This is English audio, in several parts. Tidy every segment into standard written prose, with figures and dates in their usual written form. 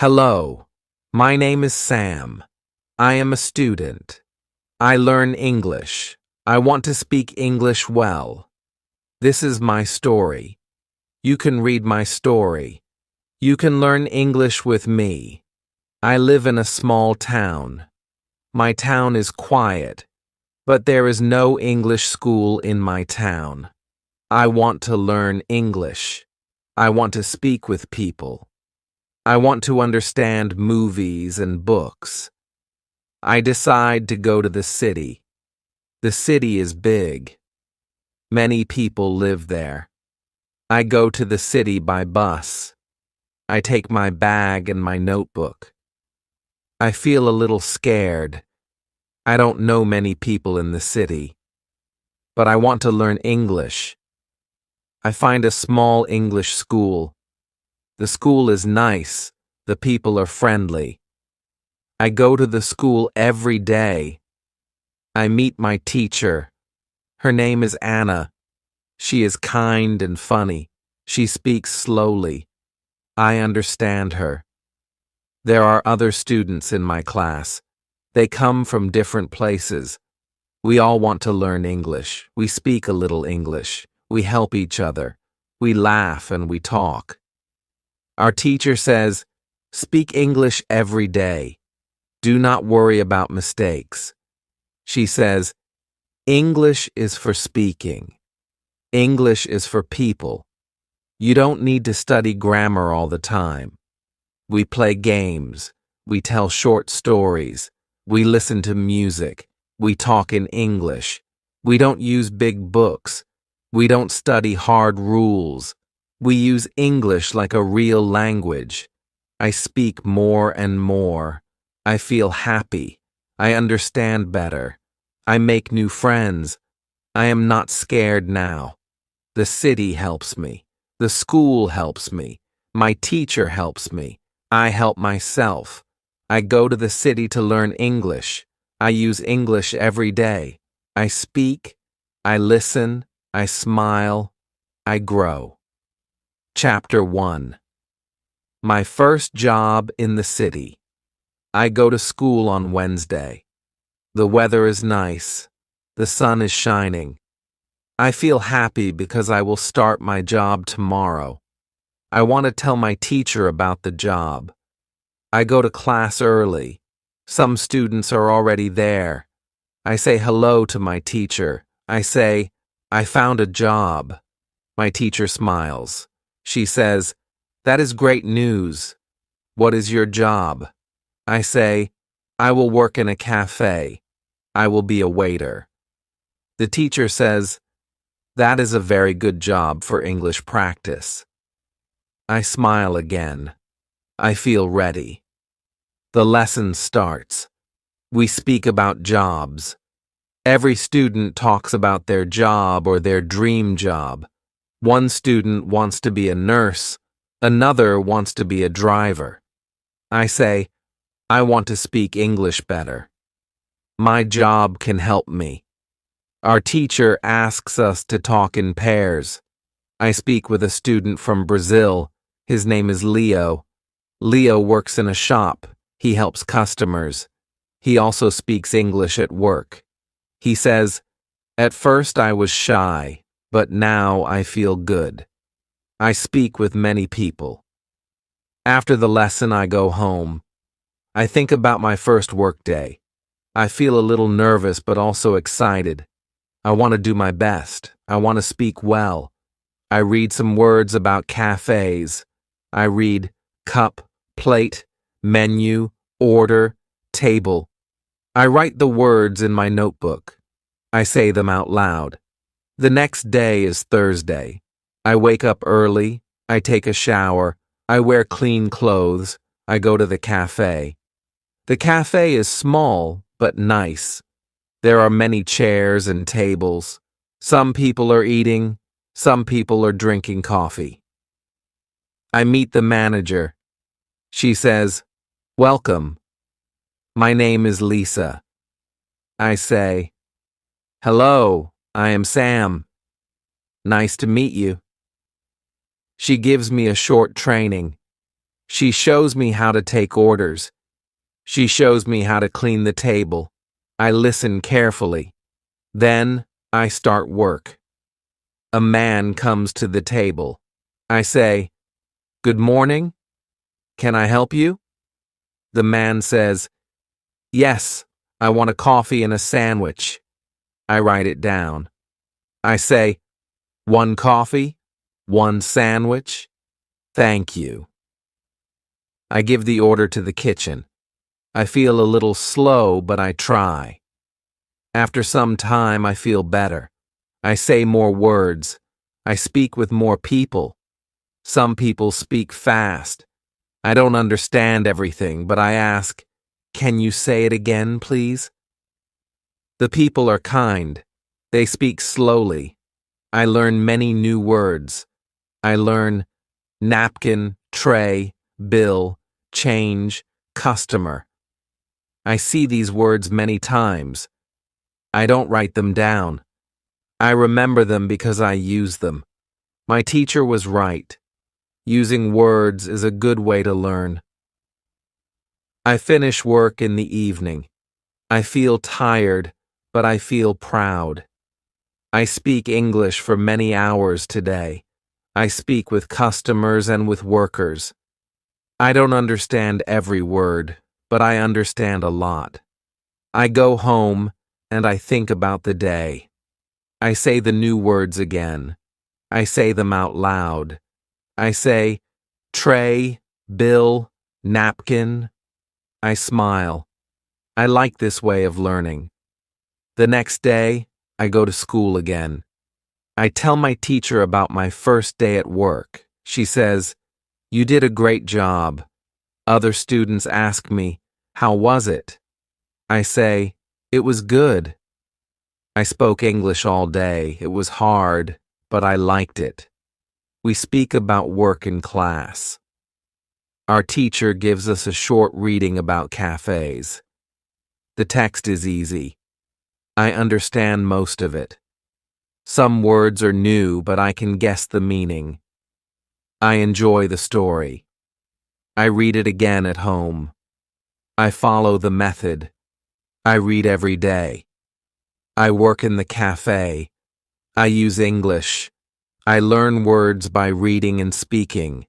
Hello, my name is Sam. I am a student. I learn English. I want to speak English well. This is my story. You can read my story. You can learn English with me. I live in a small town. My town is quiet, but there is no English school in my town. I want to learn English. I want to speak with people. I want to understand movies and books. I decide to go to the city. The city is big. Many people live there. I go to the city by bus. I take my bag and my notebook. I feel a little scared. I don't know many people in the city. But I want to learn English. I find a small English school. The school is nice. The people are friendly. I go to the school every day. I meet my teacher. Her name is Anna. She is kind and funny. She speaks slowly. I understand her. There are other students in my class. They come from different places. We all want to learn English. We speak a little English. We help each other. We laugh and we talk. Our teacher says, "Speak English every day. Do not worry about mistakes." She says, "English is for speaking. English is for people. You don't need to study grammar all the time. We play games. We tell short stories. We listen to music. We talk in English. We don't use big books. We don't study hard rules. We use English like a real language. I speak more and more. I feel happy. I understand better. I make new friends. I am not scared now. The city helps me. The school helps me. My teacher helps me. I help myself. I go to the city to learn English. I use English every day. I speak. I listen. I smile. I grow. Chapter 1. My first job in the city. I go to school on Wednesday. The weather is nice. The sun is shining. I feel happy because I will start my job tomorrow. I want to tell my teacher about the job. I go to class early. Some students are already there. I say hello to my teacher. I say, "I found a job." My teacher smiles. She says, "That is great news. What is your job?" I say, "I will work in a cafe. I will be a waiter." The teacher says, "That is a very good job for English practice." I smile again. I feel ready. The lesson starts. We speak about jobs. Every student talks about their job or their dream job. One student wants to be a nurse. Another wants to be a driver. I say, "I want to speak English better. My job can help me." Our teacher asks us to talk in pairs. I speak with a student from Brazil. His name is Leo. Leo works in a shop. He helps customers. He also speaks English at work. He says, "At first I was shy, but now I feel good. I speak with many people." After the lesson, I go home. I think about my first workday. I feel a little nervous but also excited. I want to do my best. I want to speak well. I read some words about cafes. I read cup, plate, menu, order, table. I write the words in my notebook. I say them out loud. The next day is Thursday. I wake up early. I take a shower. I wear clean clothes. I go to the cafe. The cafe is small but nice. There are many chairs and tables. Some people are eating. Some people are drinking coffee. I meet the manager. She says, "Welcome. My name is Lisa." I say, "Hello, I am Sam. Nice to meet you." She gives me a short training. She shows me how to take orders. She shows me how to clean the table. I listen carefully. Then I start work. A man comes to the table. I say, "Good morning. Can I help you?" The man says, "Yes, I want a coffee and a sandwich." I write it down. I say, "One coffee, one sandwich. Thank you." I give the order to the kitchen. I feel a little slow, but I try. After some time, I feel better. I say more words. I speak with more people. Some people speak fast. I don't understand everything, but I ask, "Can you say it again, please?" The people are kind. They speak slowly. I learn many new words. I learn napkin, tray, bill, change, customer. I see these words many times. I don't write them down. I remember them because I use them. My teacher was right. Using words is a good way to learn. I finish work in the evening. I feel tired, but I feel proud. I speak English for many hours today. I speak with customers and with workers. I don't understand every word, but I understand a lot. I go home and I think about the day. I say the new words again. I say them out loud. I say, tray, bill, napkin. I smile. I like this way of learning. The next day, I go to school again. I tell my teacher about my first day at work. She says, "You did a great job." Other students ask me, "How was it?" I say, "It was good." I spoke English all day. It was hard, but I liked it. We speak about work in class. Our teacher gives us a short reading about cafes. The text is easy. I understand most of it. Some words are new, but I can guess the meaning. I enjoy the story. I read it again at home. I follow the method. I read every day. I work in the cafe. I use English. I learn words by reading and speaking.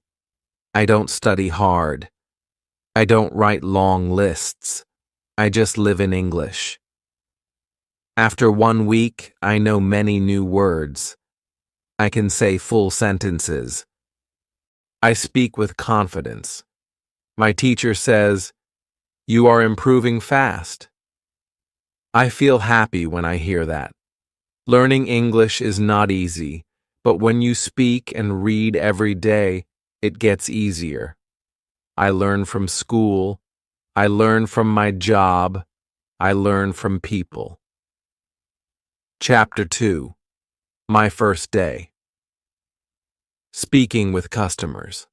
I don't study hard. I don't write long lists. I just live in English. After 1 week, I know many new words. I can say full sentences. I speak with confidence. My teacher says, "You are improving fast." I feel happy when I hear that. Learning English is not easy, but when you speak and read every day, it gets easier. I learn from school. I learn from my job. I learn from people. Chapter 2. My first day. Speaking with customers.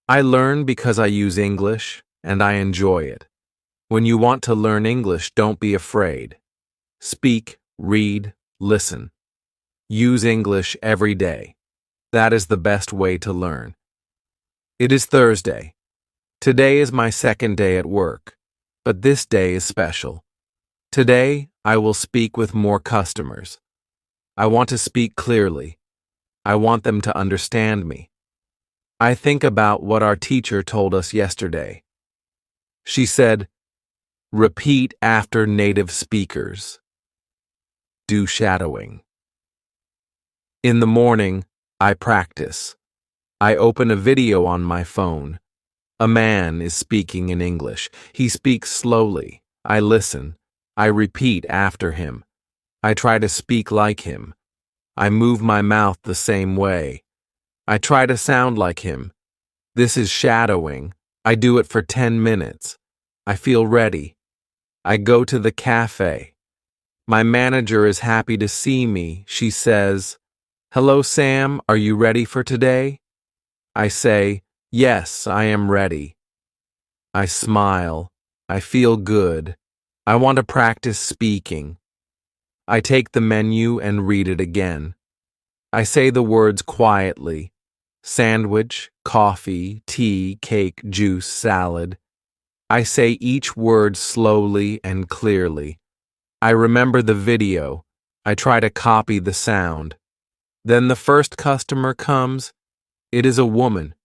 I learn because I use English, and I enjoy it. When you want to learn English, don't be afraid. Speak, read, listen. Use English every day. That is the best way to learn. It is Thursday. Today is my second day at work, but this day is special. Today, I will speak with more customers. I want to speak clearly. I want them to understand me. I think about what our teacher told us yesterday. She said, "Repeat after native speakers. Do shadowing." In the morning, I practice. I open a video on my phone. A man is speaking in English. He speaks slowly. I listen. I repeat after him. I try to speak like him. I move my mouth the same way. I try to sound like him. This is shadowing. I do it for 10 minutes. I feel ready. I go to the cafe. My manager is happy to see me. She says, "Hello, Sam. Are you ready for today?" I say, "Yes, I am ready." I smile. I feel good. I want to practice speaking. I take the menu and read it again. I say the words quietly. sandwich, coffee, tea, cake, juice, salad. I say each word slowly and clearly. I remember the video. I try to copy the sound. Then the first customer comes. It is a woman.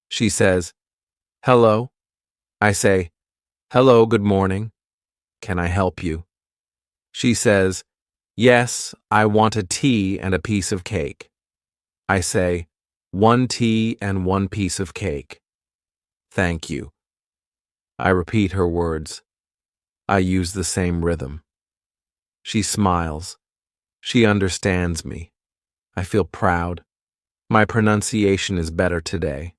She says, "Hello." I say, "Hello, good morning. Can I help you?" She says, "Yes, I want a tea and a piece of cake." I say, "1 tea and 1 piece of cake." "Thank you." I repeat her words. I use the same rhythm. She smiles. She understands me. I feel proud. My pronunciation is better today.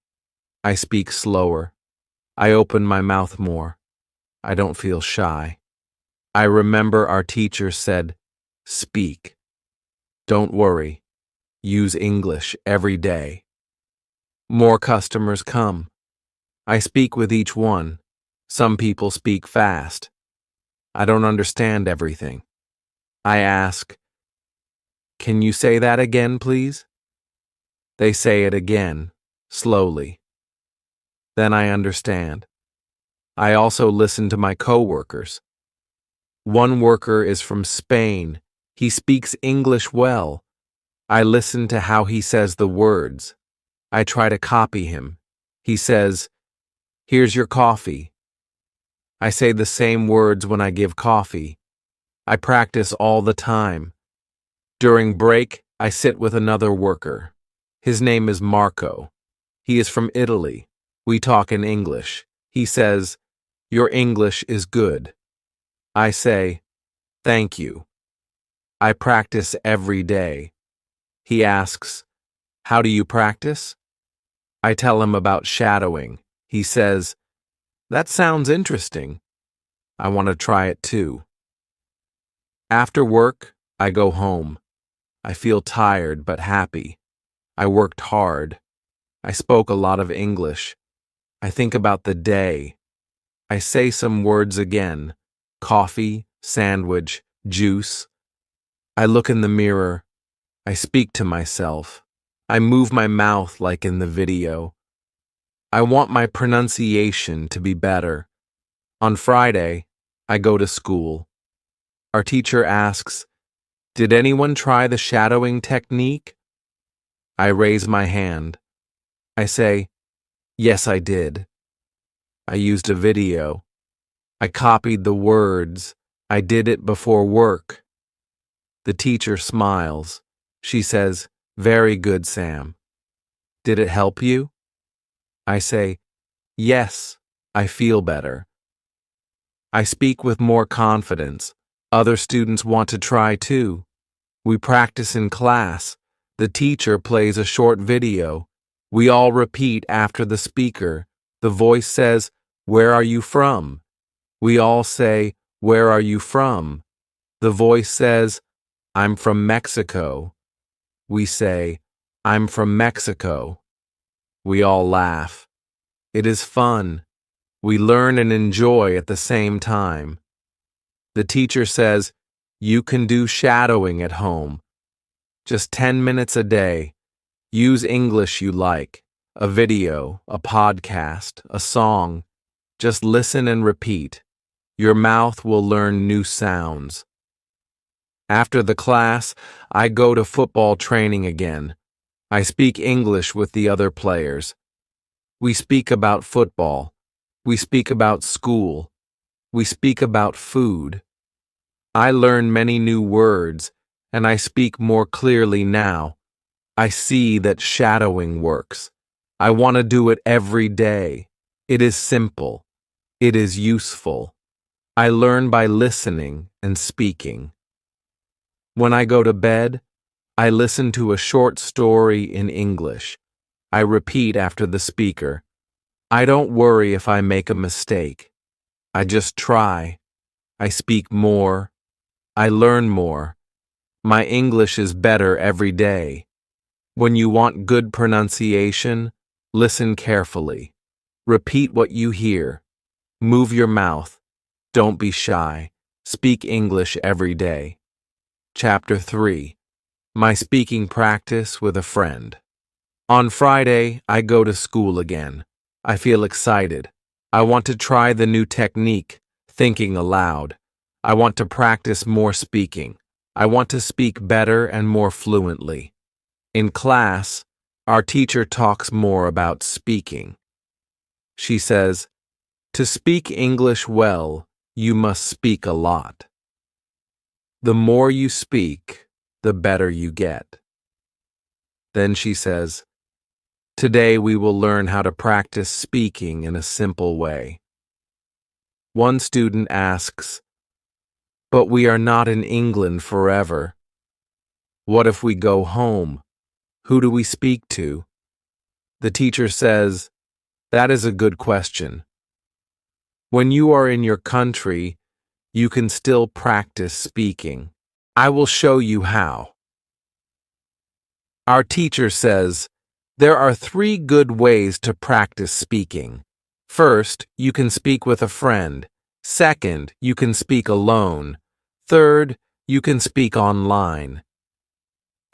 I speak slower. I open my mouth more. I don't feel shy. I remember our teacher said, "Speak. Don't worry. Use English every day." More customers come. I speak with each one. Some people speak fast. I don't understand everything. I ask, "Can you say that again, please?" They say it again, slowly. Then I understand. I also listen to my coworkers. One worker is from Spain. He speaks English well. I listen to how he says the words. I try to copy him. He says, "Here's your coffee." I say the same words when I give coffee. I practice all the time. During break, I sit with another worker. His name is Marco. He is from Italy. We talk in English. He says, "Your English is good." I say, "Thank you." I practice every day. He asks, "How do you practice?" I tell him about shadowing. He says, "That sounds interesting. I want to try it too." After work, I go home. I feel tired but happy. I worked hard. I spoke a lot of English. I think about the day. I say some words again: coffee, sandwich, juice. I look in the mirror. I speak to myself. I move my mouth like in the video. I want my pronunciation to be better. On Friday, I go to school. Our teacher asks, "Did anyone try the shadowing technique?" I raise my hand. I say, "Yes, I did." I used a video. I copied the words. I did it before work. The teacher smiles. She says, "Very good, Sam. Did it help you?" I say, "Yes, I feel better." I speak with more confidence. Other students want to try too. We practice in class. The teacher plays a short video. We all repeat after the speaker. The voice says, "Where are you from?" We all say, "Where are you from?" The voice says, "I'm from Mexico." We say, "I'm from Mexico." We all laugh. It is fun. We learn and enjoy at the same time. The teacher says, "You can do shadowing at home. Just 10 minutes a day. Use English you like. A video, a podcast, a song. Just listen and repeat. Your mouth will learn new sounds." After the class, I go to football training again. I speak English with the other players. We speak about football. We speak about school. We speak about food. I learn many new words, and I speak more clearly now. I see that shadowing works. I want to do it every day. It is simple. It is useful. I learn by listening and speaking. When I go to bed, I listen to a short story in English. I repeat after the speaker. I don't worry if I make a mistake. I just try. I speak more. I learn more. My English is better every day. When you want good pronunciation, listen carefully. Repeat what you hear. Move your mouth. Don't be shy. Speak English every day. Chapter 3. My speaking practice with a friend. On Friday, I go to school again. I feel excited. I want to try the new technique, thinking aloud. I want to practice more speaking. I want to speak better and more fluently. In class, our teacher talks more about speaking. She says, "To speak English well, you must speak a lot. The more you speak, the better you get." Then she says, "Today we will learn how to practice speaking in a simple way." One student asks, "But we are not in England forever. What if we go home? Who do we speak to?" The teacher says, "That is a good question. When you are in your country, you can still practice speaking. I will show you how." Our teacher says, there are 3 good ways to practice speaking. First, you can speak with a friend. Second, you can speak alone. Third, you can speak online.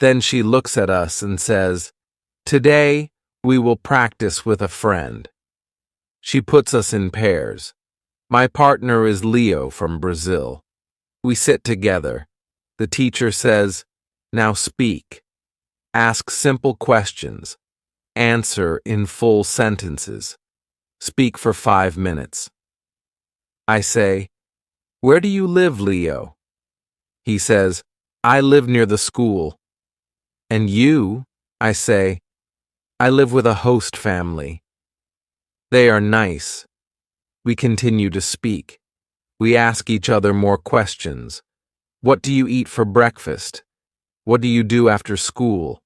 Then she looks at us and says, "Today, we will practice with a friend." She puts us in pairs. My partner is Leo from Brazil. We sit together. The teacher says, "Now speak. Ask simple questions. Answer in full sentences. Speak for 5 minutes." I say, "Where do you live, Leo?" He says, "I live near the school." "And you?" I say, "I live with a host family." They are nice. We continue to speak. We ask each other more questions. What do you eat for breakfast? What do you do after school?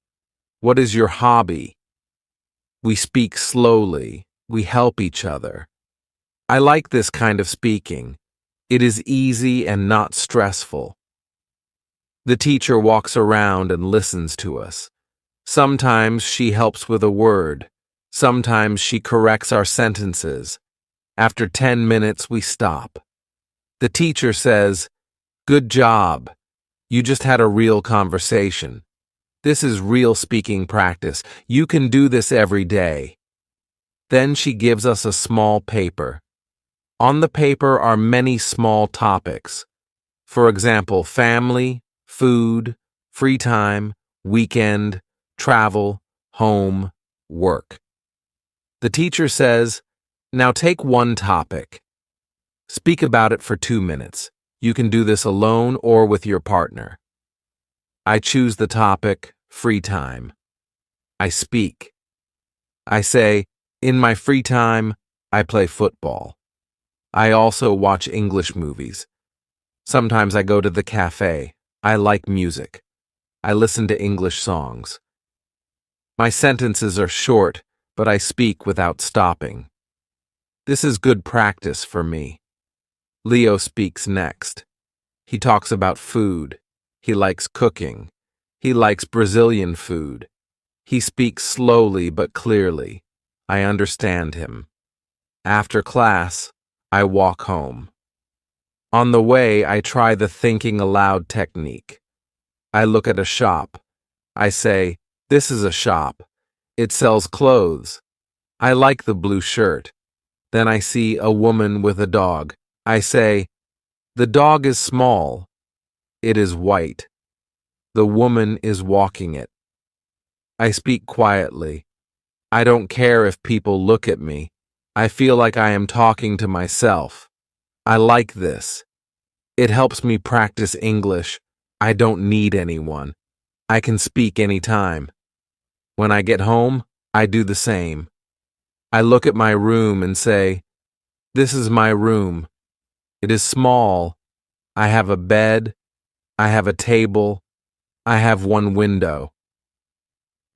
What is your hobby? We speak slowly. We help each other. I like this kind of speaking. It is easy and not stressful. The teacher walks around and listens to us. Sometimes she helps with a word. Sometimes she corrects our sentences. After 10 minutes, we stop. The teacher says, "Good job. You just had a real conversation. This is real speaking practice. You can do this every day." Then she gives us a small paper. On the paper are many small topics. For example, family, food, free time, weekend, travel, home, work. The teacher says, "Now take one topic. Speak about it for 2 minutes. You can do this alone or with your partner." I choose the topic, free time. I speak. I say, "In my free time, I play football. I also watch English movies. Sometimes I go to the cafe. I like music. I listen to English songs." My sentences are short, but I speak without stopping. This is good practice for me. Leo speaks next. He talks about food. He likes cooking. He likes Brazilian food. He speaks slowly but clearly. I understand him. After class, I walk home. On the way, I try the thinking aloud technique. I look at a shop. I say, "This is a shop. It sells clothes. I like the blue shirt." Then I see a woman with a dog. I say, "The dog is small. It is white. The woman is walking it." I speak quietly. I don't care if people look at me. I feel like I am talking to myself. I like this. It helps me practice English. I don't need anyone. I can speak anytime. When I get home, I do the same. I look at my room and say, "This is my room. It is small. I have a bed. I have a table. I have one window."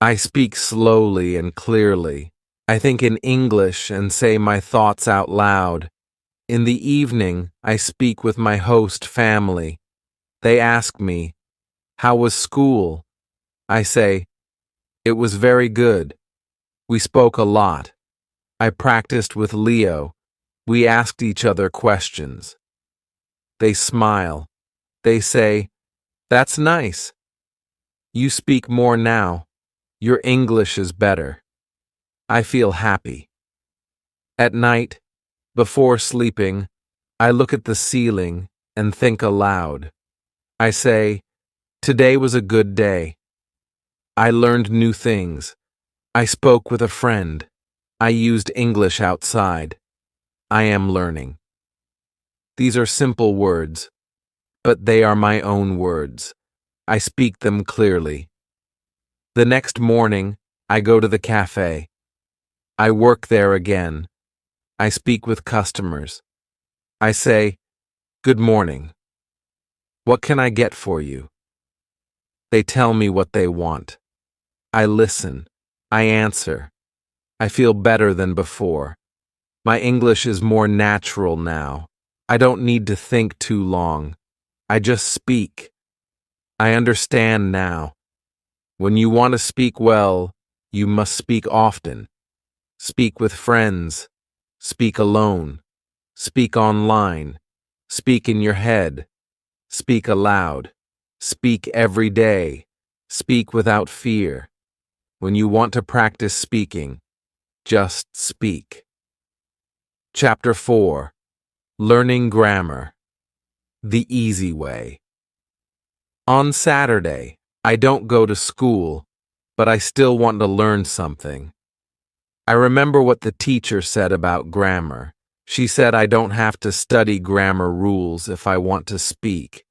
I speak slowly and clearly. I think in English and say my thoughts out loud. In the evening, I speak with my host family. They ask me, "How was school?" I say, "It was very good." We spoke a lot. I practiced with Leo. We asked each other questions. They smile. They say, "That's nice. You speak more now." Your English is better. I feel happy. At night, before sleeping, I look at the ceiling and think aloud. I say, today was a good day. I learned new things. I spoke with a friend. I used English outside. I am learning. These are simple words, but they are my own words. I speak them clearly. The next morning, I go to the cafe. I work there again. I speak with customers. I say, good morning. What can I get for you? They tell me what they want. I listen. I answer. I feel better than before. My English is more natural now. I don't need to think too long. I just speak. I understand now. When you want to speak well, you must speak often. Speak with friends. Speak alone. Speak online. Speak in your head. Speak aloud. Speak every day. Speak without fear. When you want to practice speaking, just speak. Chapter 4. Learning Grammar. The Easy Way. On Saturday, I don't go to school, but I still want to learn something. I remember what the teacher said about grammar. She said I don't have to study grammar rules if I want to speak.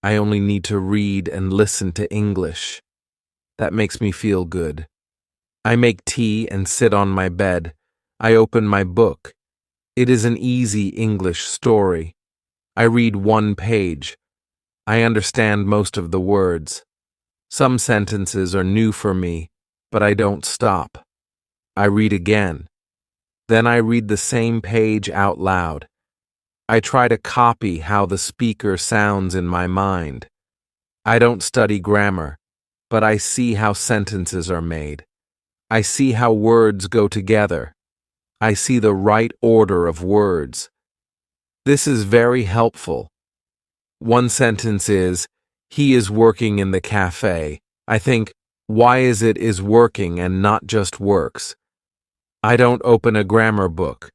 I only need to read and listen to English. That makes me feel good. I make tea and sit on my bed. I open my book. It is an easy English story. I read one page. I understand most of the words. Some sentences are new for me, but I don't stop. I read again. Then I read the same page out loud. I try to copy how the speaker sounds in my mind. I don't study grammar, but I see how sentences are made. I see how words go together. I see the right order of words. This is very helpful. One sentence is, he is working in the cafe. I think, why is it is working and not just works? I don't open a grammar book.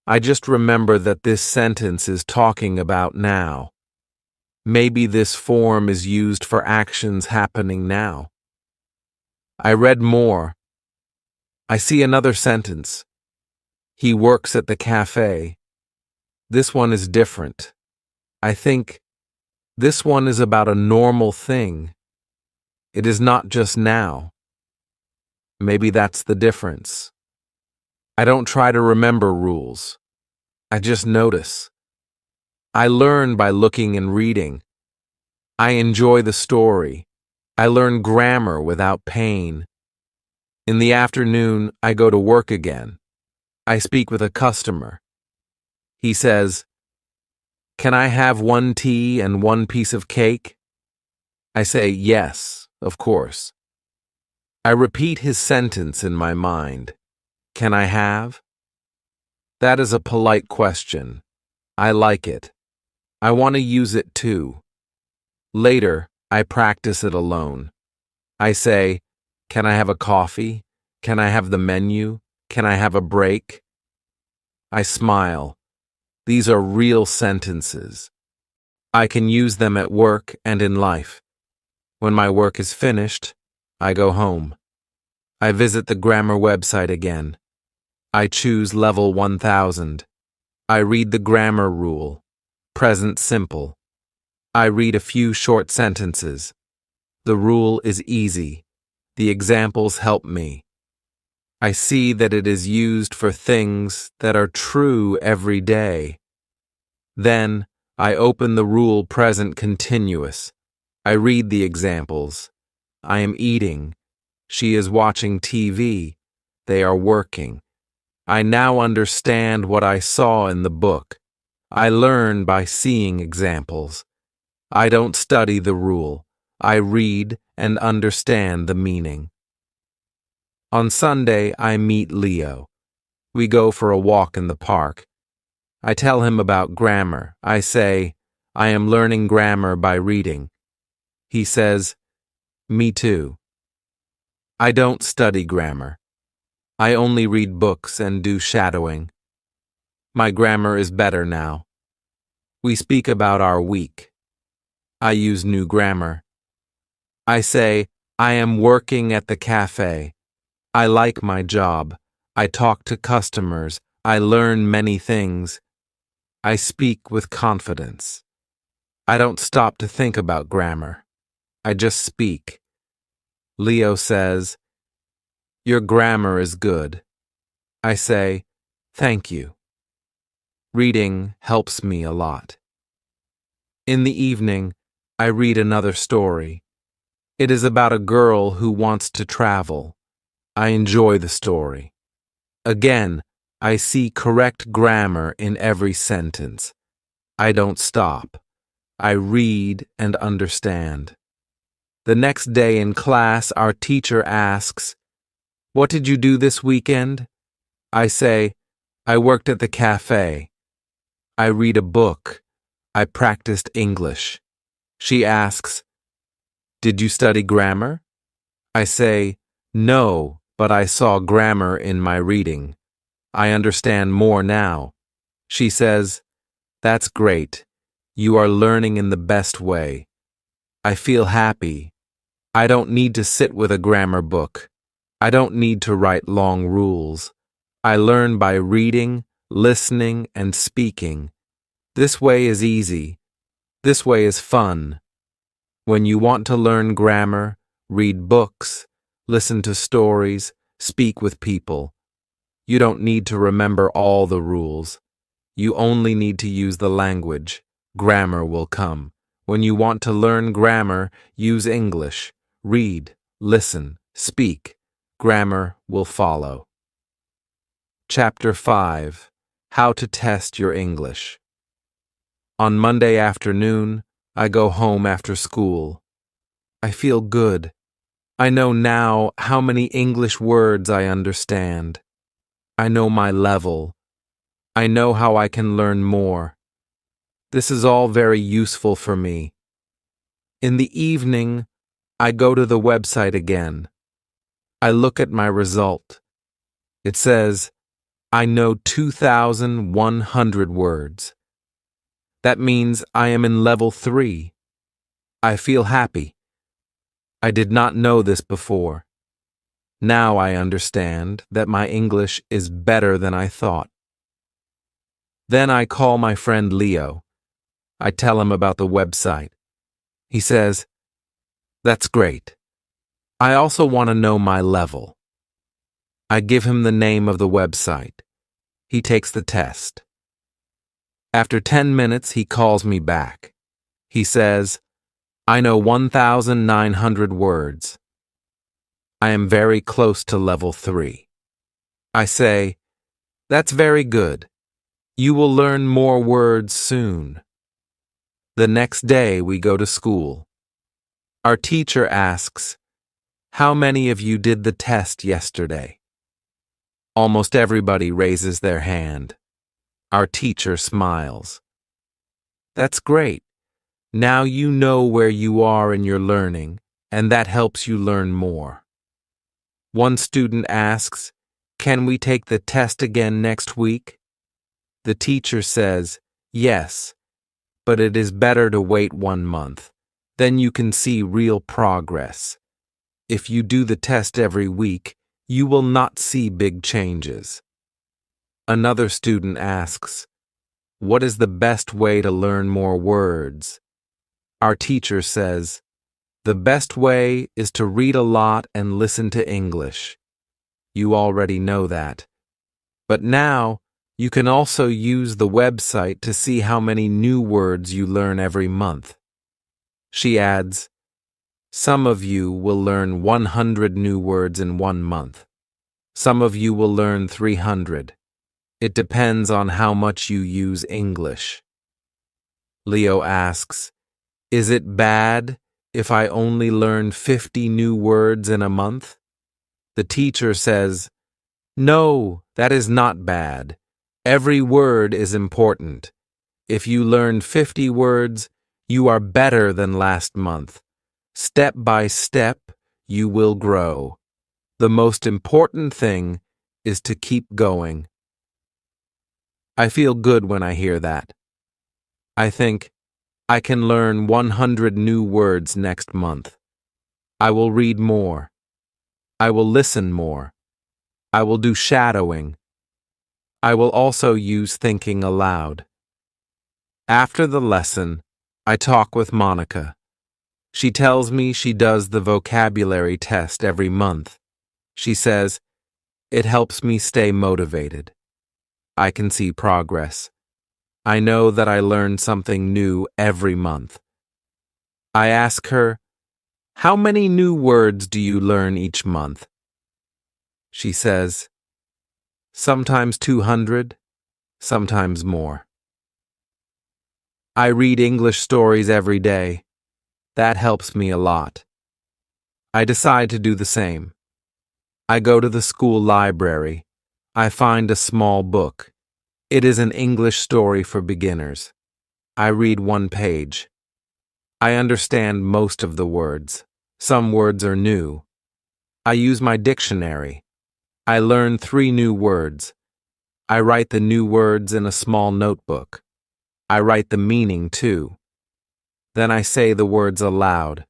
I just remember that this sentence is talking about now. Maybe this form is used for actions happening now. I read more. I see another sentence. He works at the cafe. This one is different. I think this one is about a normal thing. It is not just now. Maybe that's the difference. I don't try to remember rules. I just notice. I learn by looking and reading. I enjoy the story. I learn grammar without pain. In the afternoon, I go to work again. I speak with a customer. He says, "Can I have one tea and one piece of cake?" I say, "Yes, of course." I repeat his sentence in my mind. Can I have? That is a polite question. I like it. I want to use it too. Later, I practice it alone. I say, can I have a coffee? Can I have the menu? Can I have a break? I smile. These are real sentences. I can use them at work and in life. When my work is finished, I go home. I visit the grammar website again. I choose level 1000. I read the grammar rule, present simple. I read a few short sentences. The rule is easy. The examples help me. I see that it is used for things that are true every day. Then, I open the rule present continuous. I read the examples. I am eating. She is watching TV. They are working. I now understand what I saw in the book. I learn by seeing examples. I don't study the rule. I read and understand the meaning. On Sunday, I meet Leo. We go for a walk in the park. I tell him about grammar. I say, I am learning grammar by reading. He says, me too. I don't study grammar. I only read books and do shadowing. My grammar is better now. We speak about our week. I use new grammar. I say, I am working at the cafe. I like my job. I talk to customers. I learn many things. I speak with confidence. I don't stop to think about grammar. I just speak. Leo says, your grammar is good. I say, thank you. Reading helps me a lot. In the evening, I read another story. It is about a girl who wants to travel. I enjoy the story. Again, I see correct grammar in every sentence. I don't stop. I read and understand. The next day in class, our teacher asks, what did you do this weekend? I say, I worked at the cafe. I read a book. I practiced English. She asks, did you study grammar? I say, no, but I saw grammar in my reading. I understand more now. She says, that's great. You are learning in the best way. I feel happy. I don't need to sit with a grammar book. I don't need to write long rules. I learn by reading, listening, and speaking. This way is easy. This way is fun. When you want to learn grammar, read books, listen to stories, speak with people. You don't need to remember all the rules. You only need to use the language. Grammar will come. When you want to learn grammar, use English. Read, listen, speak. Grammar will follow. Chapter 5. How to test your English. On Monday afternoon, I go home after school. I feel good. I know now how many English words I understand. I know my level. I know how I can learn more. This is all very useful for me. In the evening, I go to the website again. I look at my result. It says, I know 2,100 words. That means I am in level 3. I feel happy. I did not know this before. Now I understand that my English is better than I thought. Then I call my friend Leo. I tell him about the website. He says, that's great. I also want to know my level. I give him the name of the website. He takes the test. After 10 minutes, he calls me back. He says, I know 1,900 words. I am very close to level 3. I say, that's very good. You will learn more words soon. The next day we go to school. Our teacher asks, how many of you did the test yesterday? Almost everybody raises their hand. Our teacher smiles. That's great. Now you know where you are in your learning, and that helps you learn more. One student asks, can we take the test again next week? The teacher says, yes, but it is better to wait 1 month. Then you can see real progress. If you do the test every week, you will not see big changes. Another student asks, what is the best way to learn more words? Our teacher says, the best way is to read a lot and listen to English. You already know that. But now, you can also use the website to see how many new words you learn every month. She adds, some of you will learn 100 new words in 1 month. Some of you will learn 300. It depends on how much you use English. Leo asks, is it bad if I only learn 50 new words in a month? The teacher says, no, that is not bad. Every word is important. If you learn 50 words, you are better than last month. Step by step, you will grow. The most important thing is to keep going. I feel good when I hear that. I think, I can learn 100 new words next month. I will read more. I will listen more. I will do shadowing. I will also use thinking aloud. After the lesson, I talk with Monica. She tells me she does the vocabulary test every month. She says, it helps me stay motivated. I can see progress. I know that I learn something new every month. I ask her, how many new words do you learn each month? She says, sometimes 200, sometimes more. I read English stories every day. That helps me a lot. I decide to do the same. I go to the school library. I find a small book. It is an English story for beginners. I read one page. I understand most of the words. Some words are new. I use my dictionary. I learn 3 new words. I write the new words in a small notebook. I write the meaning too. Then I say the words aloud.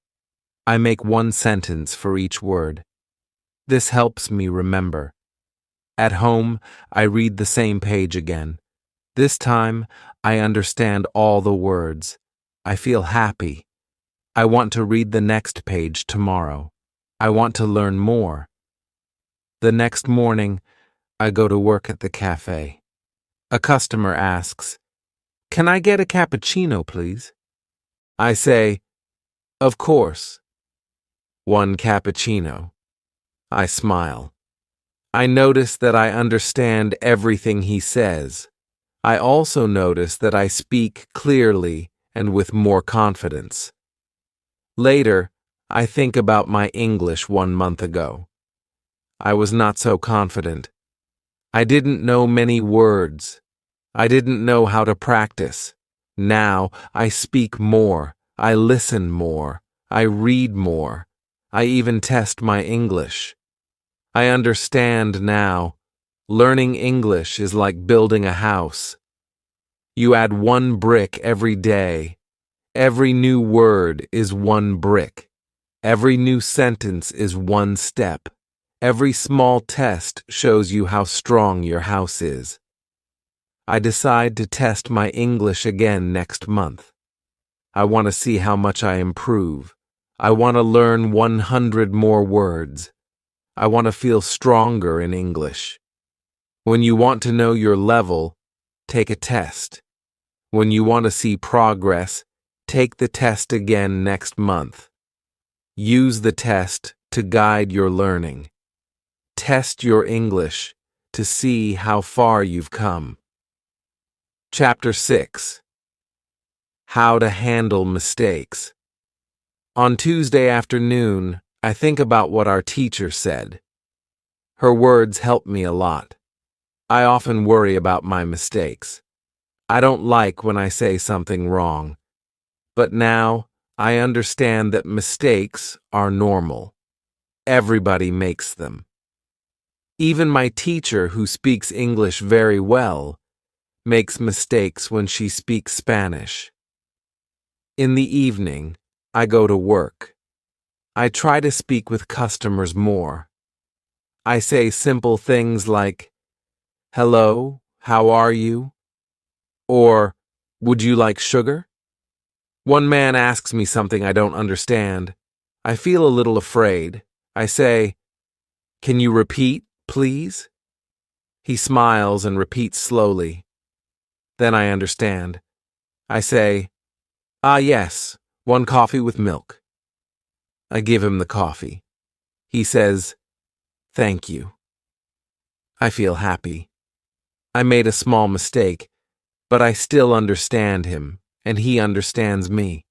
I make 1 sentence for each word. This helps me remember. At home, I read the same page again. This time, I understand all the words. I feel happy. I want to read the next page tomorrow. I want to learn more. The next morning, I go to work at the cafe. A customer asks, "Can I get a cappuccino, please?" I say, "Of course." 1 cappuccino. I smile. I notice that I understand everything he says. I also notice that I speak clearly and with more confidence. Later, I think about my English 1 month ago. I was not so confident. I didn't know many words. I didn't know how to practice. Now, I speak more. I listen more. I read more. I even test my English. I understand now. Learning English is like building a house. You add 1 brick every day. Every new word is 1 brick. Every new sentence is 1 step. Every small test shows you how strong your house is. I decide to test my English again next month. I want to see how much I improve. I want to learn 100 more words. I want to feel stronger in English. When you want to know your level, take a test. When you want to see progress, take the test again next month. Use the test to guide your learning. Test your English to see how far you've come. Chapter 6. How to handle mistakes. On Tuesday afternoon, I think about what our teacher said. Her words help me a lot. I often worry about my mistakes. I don't like when I say something wrong. But now, I understand that mistakes are normal. Everybody makes them. Even my teacher, who speaks English very well, makes mistakes when she speaks Spanish. In the evening, I go to work. I try to speak with customers more. I say simple things like, "Hello, how are you?" Or, "Would you like sugar?" One man asks me something I don't understand. I feel a little afraid. I say, "Can you repeat, please?" He smiles and repeats slowly. Then I understand. I say, "Ah, yes, 1 coffee with milk." I give him the coffee. He says, "Thank you." I feel happy. I made a small mistake, but I still understand him, and he understands me.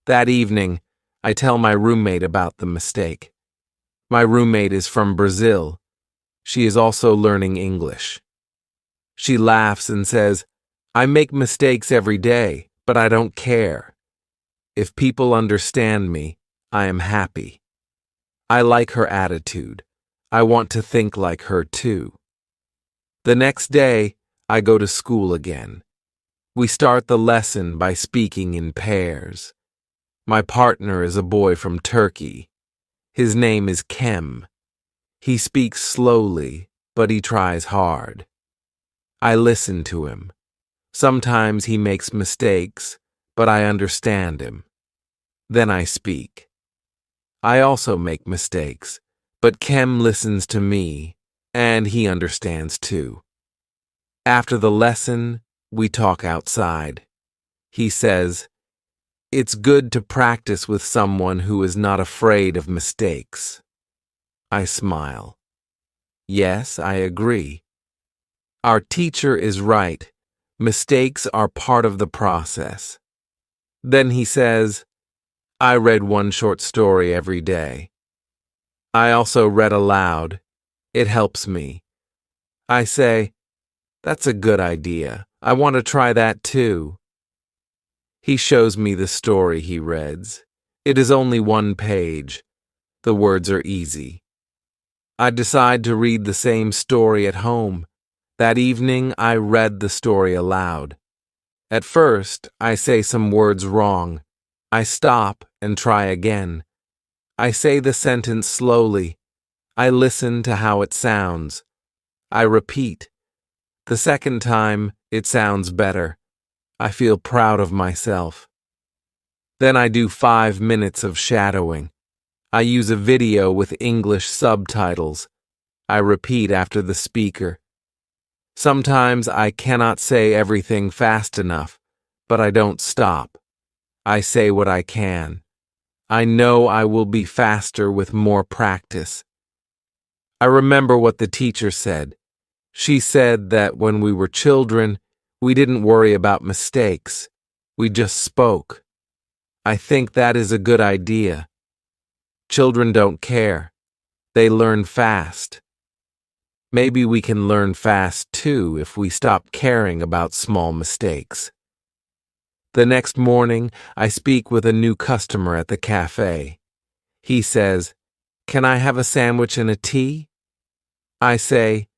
That evening, I tell my roommate about the mistake. My roommate is from Brazil. She is also learning English. She laughs and says, "I make mistakes every day, but I don't care. If people understand me, I am happy." I like her attitude. I want to think like her too. The next day, I go to school again. We start the lesson by speaking in pairs. My partner is a boy from Turkey. His name is Kem. He speaks slowly, but he tries hard. I listen to him. Sometimes he makes mistakes, but I understand him. Then I speak. I also make mistakes, but Kem listens to me, and he understands too. After the lesson, we talk outside. He says, "It's good to practice with someone who is not afraid of mistakes." I smile. Yes, I agree. Our teacher is right. Mistakes are part of the process. Then he says, "I read one short story every day. I also read aloud. It helps me." I say, "That's a good idea. I want to try that too." He shows me the story he reads. It is only one page. The words are easy. I decide to read the same story at home. That evening, I read the story aloud. At first, I say some words wrong. I stop and try again. I say the sentence slowly. I listen to how it sounds. I repeat. The second time, it sounds better. I feel proud of myself. Then I do 5 minutes of shadowing. I use a video with English subtitles. I repeat after the speaker. Sometimes I cannot say everything fast enough, but I don't stop. I say what I can. I know I will be faster with more practice. I remember what the teacher said. She said that when we were children, we didn't worry about mistakes. We just spoke. I think that is a good idea. Children don't care. They learn fast. Maybe we can learn fast too if we stop caring about small mistakes. The next morning, I speak with a new customer at the cafe. He says, "Can I have a sandwich and a tea?" I say,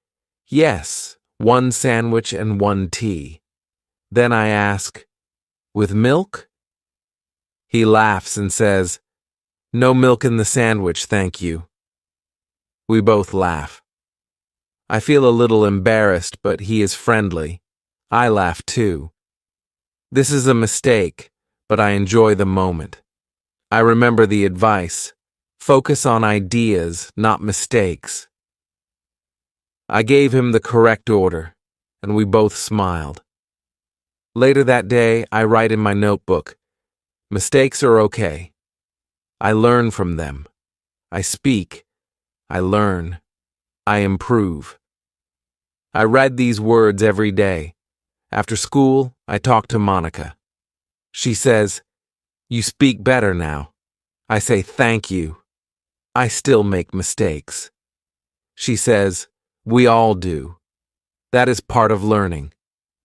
"Yes, 1 sandwich and 1 tea." Then I ask, "With milk?" He laughs and says, "No milk in the sandwich, thank you." We both laugh. I feel a little embarrassed, but he is friendly. I laugh too. This is a mistake, but I enjoy the moment. I remember the advice. Focus on ideas, not mistakes. I gave him the correct order, and we both smiled. Later that day, I write in my notebook, "Mistakes are okay. I learn from them. I speak. I learn. I improve." I read these words every day. After school, I talk to Monica. She says, "You speak better now." I say, "Thank you." I still make mistakes. She says, "We all do. That is part of learning.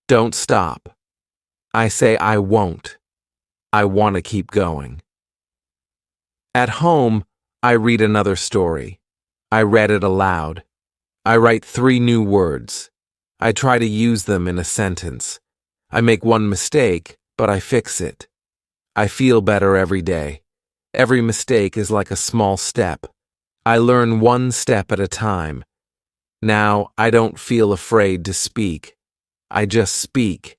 Don't stop." I say, "I won't. I want to keep going." At home, I read another story. I read it aloud. I write 3 new words. I try to use them in a sentence. I make one mistake, but I fix it. I feel better every day. Every mistake is like a small step. I learn 1 step at a time. Now, I don't feel afraid to speak. I just speak.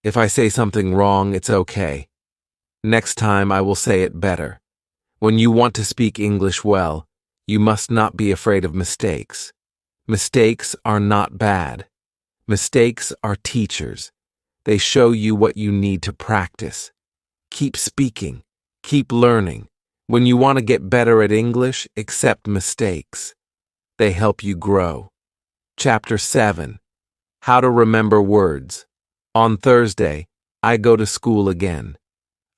If I say something wrong, it's okay. Next time, I will say it better. When you want to speak English well, you must not be afraid of mistakes. Mistakes are not bad. Mistakes are teachers. They show you what you need to practice. Keep speaking. Keep learning. When you want to get better at English, accept mistakes. They help you grow. Chapter 7. How to remember words. On Thursday, I go to school again.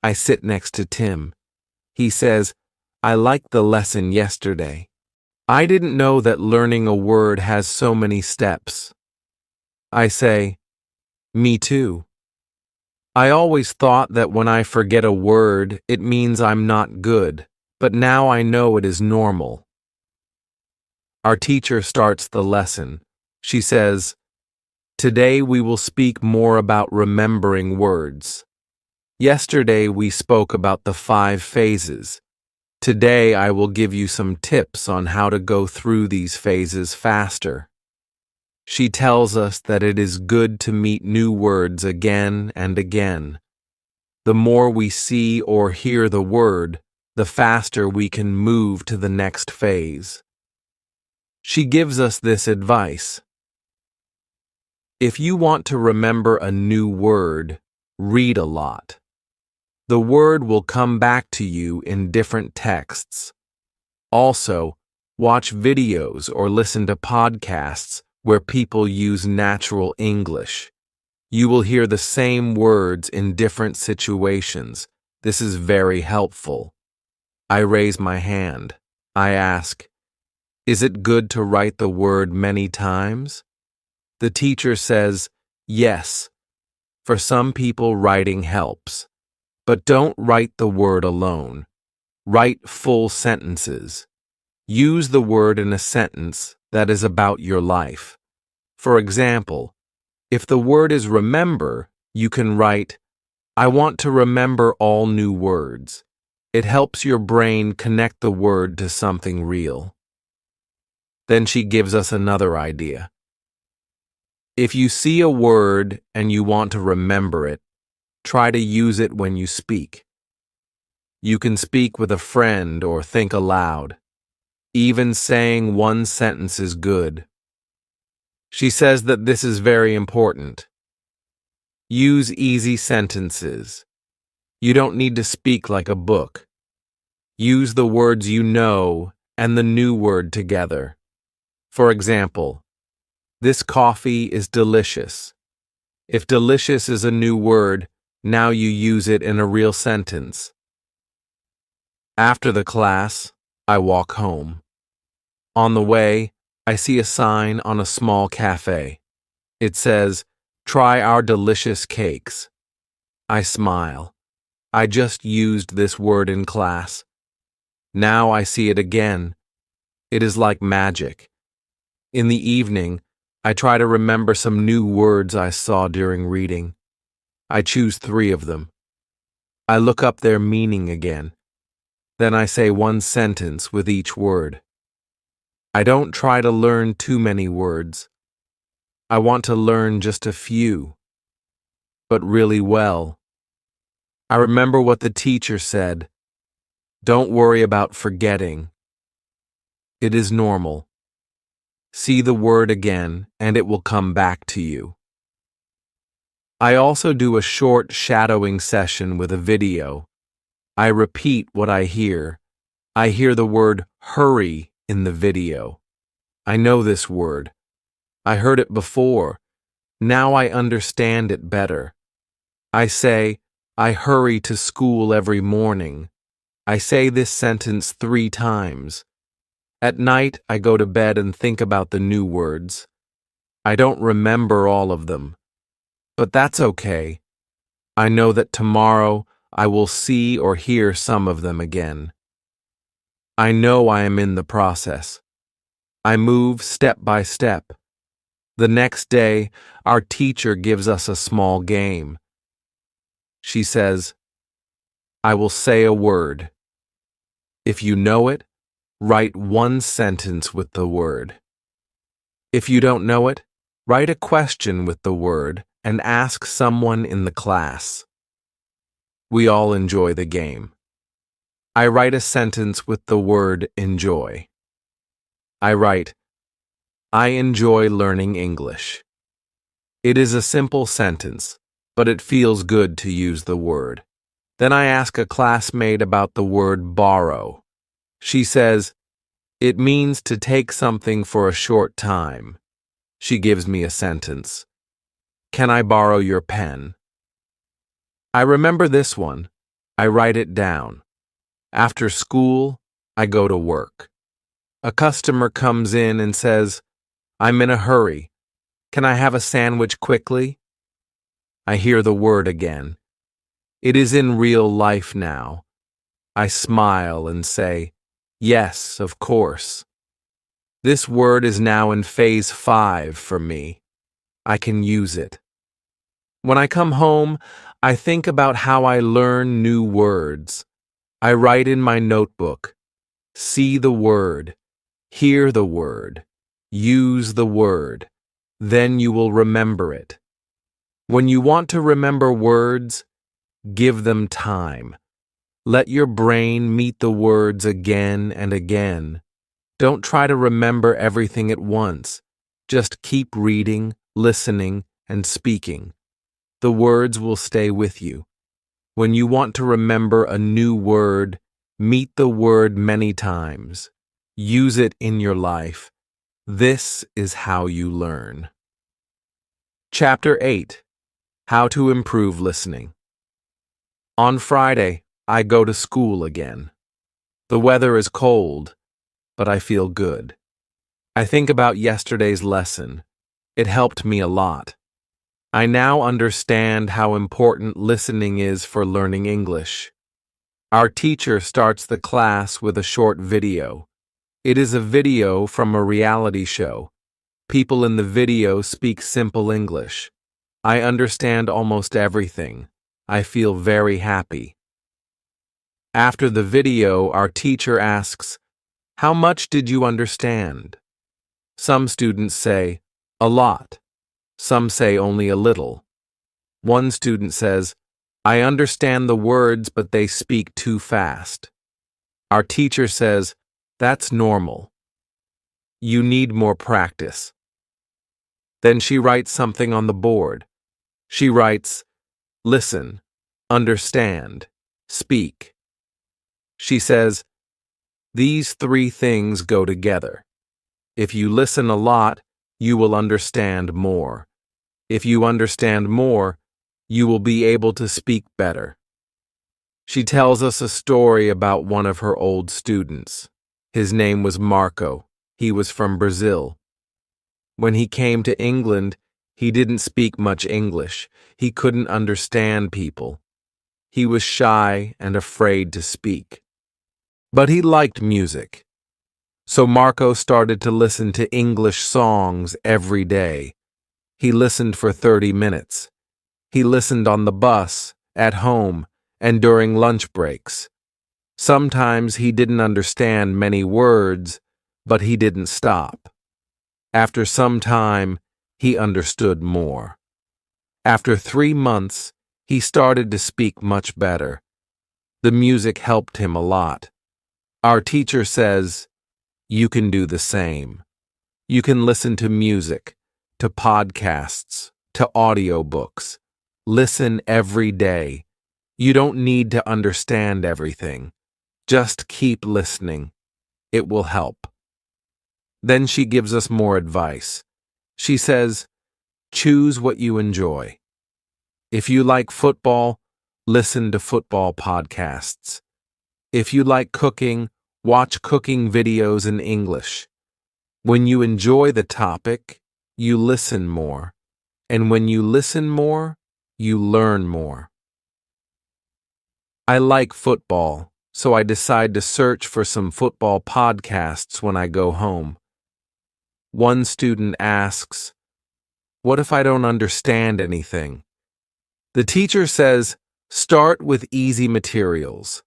I sit next to Tim. He says, "I liked the lesson yesterday. I didn't know that learning a word has so many steps." I say, "Me too. I always thought that when I forget a word, it means I'm not good, but now I know it is normal." Our teacher starts the lesson. She says, "Today we will speak more about remembering words. Yesterday we spoke about the 5 phases. Today I will give you some tips on how to go through these phases faster." She tells us that it is good to meet new words again and again. The more we see or hear the word, the faster we can move to the next phase. She gives us this advice. If you want to remember a new word, read a lot. The word will come back to you in different texts. Also, watch videos or listen to podcasts where people use natural English. You will hear the same words in different situations. This is very helpful. I raise my hand. I ask, "Is it good to write the word many times?" The teacher says, "Yes. For some people, writing helps. But don't write the word alone. Write full sentences. Use the word in a sentence that is about your life. For example, if the word is remember, you can write, "I want to remember all new words." It helps your brain connect the word to something real. Then she gives us another idea. If you see a word and you want to remember it, try to use it when you speak. You can speak with a friend or think aloud. Even saying one sentence is good. She says that this is very important. Use easy sentences. You don't need to speak like a book. Use the words you know and the new word together. For example, this coffee is delicious. If delicious is a new word, now you use it in a real sentence. After the class, I walk home. On the way, I see a sign on a small cafe. It says, "Try our delicious cakes." I smile. I just used this word in class. Now I see it again. It is like magic. In the evening, I try to remember some new words I saw during reading. I choose 3 of them. I look up their meaning again. Then I say one sentence with each word. I don't try to learn too many words. I want to learn just a few, but really well. I remember what the teacher said. Don't worry about forgetting. It is normal. See the word again, and it will come back to you. I also do a short shadowing session with a video. I repeat what I hear. I hear the word hurry in the video. I know this word. I heard it before. Now I understand it better. I say, "I hurry to school every morning." I say this sentence 3 times. At night, I go to bed and think about the new words. I don't remember all of them, but that's okay. I know that tomorrow I will see or hear some of them again. I know I am in the process. I move step by step. The next day, our teacher gives us a small game. She says, "I will say a word. If you know it, write one sentence with the word. If you don't know it, write a question with the word and ask someone in the class." We all enjoy the game. I write a sentence with the word enjoy. I write, "I enjoy learning English." It is a simple sentence, but it feels good to use the word. Then I ask a classmate about the word borrow. She says, "It means to take something for a short time." She gives me a sentence. "Can I borrow your pen?" I remember this one. I write it down. After school, I go to work. A customer comes in and says, "I'm in a hurry. Can I have a sandwich quickly?" I hear the word again. It is in real life now. I smile and say, "Yes, of course." This word is now in phase 5 for me. I can use it. When I come home, I think about how I learn new words. I write in my notebook, see the word, hear the word, use the word. Then you will remember it. When you want to remember words, give them time. Let your brain meet the words again and again. Don't try to remember everything at once. Just keep reading, listening, and speaking. The words will stay with you. When you want to remember a new word, meet the word many times. Use it in your life. This is how you learn. Chapter 8. How to improve listening. On Friday, I go to school again. The weather is cold, but I feel good. I think about yesterday's lesson. It helped me a lot. I now understand how important listening is for learning English. Our teacher starts the class with a short video. It is a video from a reality show. People in the video speak simple English. I understand almost everything. I feel very happy. After the video, our teacher asks, "How much did you understand?" Some students say, "A lot." Some say only a little. One student says, "I understand the words, but they speak too fast." Our teacher says, "That's normal. You need more practice." Then she writes something on the board. She writes, "Listen, understand, speak." She says, "These 3 things go together. If you listen a lot, you will understand more. If you understand more, you will be able to speak better." She tells us a story about one of her old students. His name was Marco. He was from Brazil. When he came to England, he didn't speak much English. He couldn't understand people. He was shy and afraid to speak. But he liked music. So Marco started to listen to English songs every day. He listened for 30 minutes. He listened on the bus, at home, and during lunch breaks. Sometimes he didn't understand many words, but he didn't stop. After some time, he understood more. After 3 months, he started to speak much better. The music helped him a lot. Our teacher says, you can do the same. You can listen to music, to podcasts, to audiobooks. Listen every day. You don't need to understand everything. Just keep listening. It will help. Then she gives us more advice. She says, choose what you enjoy. If you like football, listen to football podcasts. If you like cooking, watch cooking videos in English. When you enjoy the topic, you listen more. And when you listen more, you learn more. I like football, so I decide to search for some football podcasts when I go home. One student asks, what if I don't understand anything? The teacher says, start with easy materials.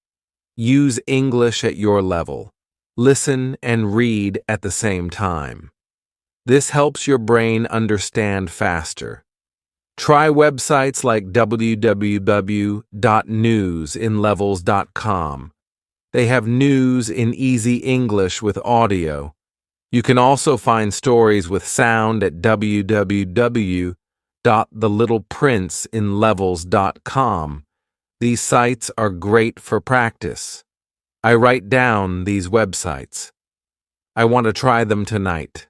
Use English at your level. Listen and read at the same time. This helps your brain understand faster. Try websites like www.newsinlevels.com. They have news in easy English with audio. You can also find stories with sound at www.thelittleprinceinlevels.com. These sites are great for practice. I write down these websites. I want to try them tonight.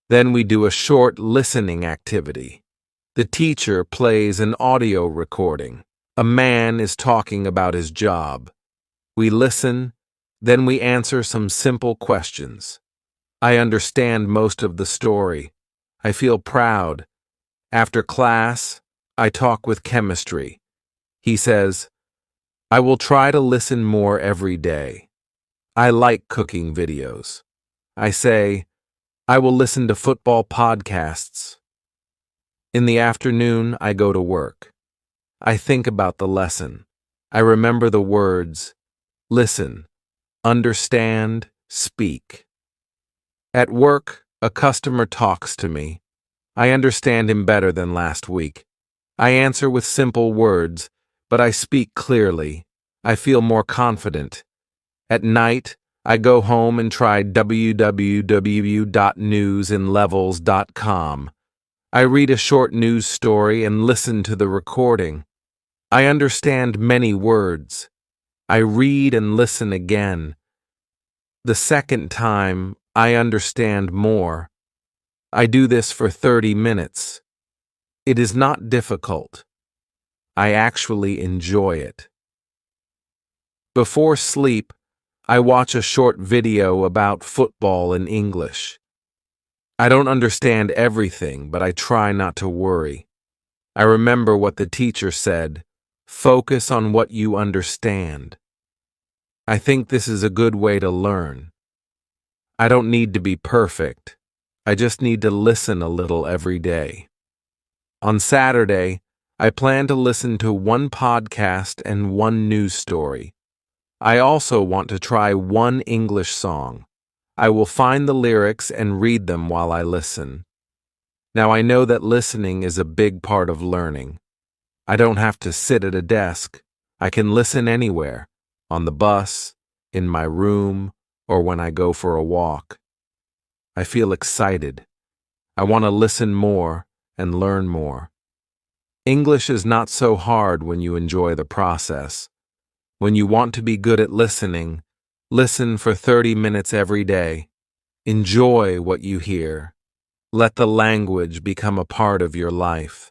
Then we do a short listening activity. The teacher plays an audio recording. A man is talking about his job. We listen, then we answer some simple questions. I understand most of the story. I feel proud. After class, I talk with chemistry. He says, I will try to listen more every day. I like cooking videos. I say, I will listen to football podcasts. In the afternoon, I go to work. I think about the lesson. I remember the words, listen, understand, speak. At work, a customer talks to me. I understand him better than last week. I answer with simple words, but I speak clearly. I feel more confident. At night, I go home and try www.newsinlevels.com. I read a short news story and listen to the recording. I understand many words. I read and listen again. The second time, I understand more. I do this for 30 minutes. It is not difficult. I actually enjoy it. Before sleep, I watch a short video about football in English. I don't understand everything, but I try not to worry. I remember what the teacher said, focus on what you understand. I think this is a good way to learn. I don't need to be perfect. I just need to listen a little every day. On Saturday, I plan to listen to one podcast and one news story. I also want to try one English song. I will find the lyrics and read them while I listen. Now I know that listening is a big part of learning. I don't have to sit at a desk. I can listen anywhere, on the bus, in my room, or when I go for a walk. I feel excited. I want to listen more and learn more. English is not so hard when you enjoy the process. When you want to be good at listening, listen for 30 minutes every day. Enjoy what you hear. Let the language become a part of your life.